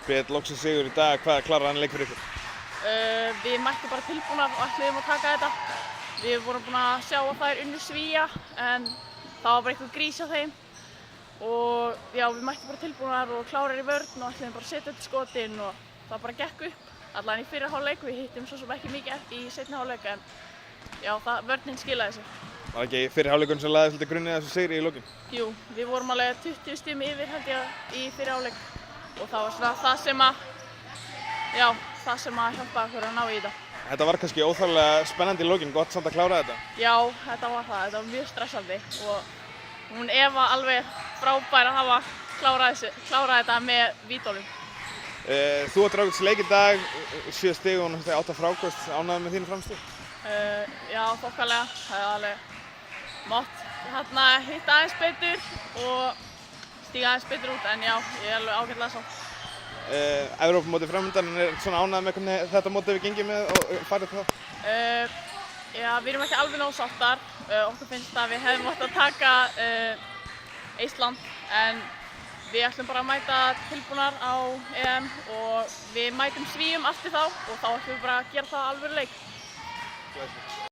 Bríet, loksins sigur í dag. Hvað klárar hann leik fyrir ykkur? Við mættum bara tilbúnar og ætluðum að taka þetta. Við vorum búin að sjá að þær unnu Svía en það var bara eitthvað grís á þeim. Og já, við mættum bara tilbúnar og klárar í vörn og ætluðum bara að setja upp skotin og það bara gekk upp. Allan í fyrri hálfleik, við hittum svo sem ekki mikið eftir í seinni hálfleik en já, vörnin skilaði sér. Var ekki fyrri hálfleikurinn sem lagði svolítið grunninn að þessu sigri í lokin? Jú, við vorum alveg 20 stigum yfir held ég í fyrri hálfleik og það var svona það sem að hjálpa okkur að ná í þetta. Þetta var kannski óþarflega spennandi í lokin, gott samt að klára þetta? Já, þetta var mjög stressandi og hún Eva alveg frábær að hafa klárað þetta með vítunum. Þú átt ágætis leik í dag, 7 stig og 8 fráköst, ánægður með þínu frammistöðu? Já, þokkalega. Það er alveg mátt hitta aðeins betur og stíga aðeins betur út en já, ég er alveg ágætlega sátt. Evrópumótið framöndan, er svona ánægður með hvernig þetta mótið hefur gengið með og farið til það? Já, við erum ekki alveg nóg sáttar. Okkur finnst að við hefðum átt að taka Ísland en við ætlum bara að mæta tilbúnar á EM og við mætum Svíum aftur þá og þá ætlum við bara að gera það alvöru leik.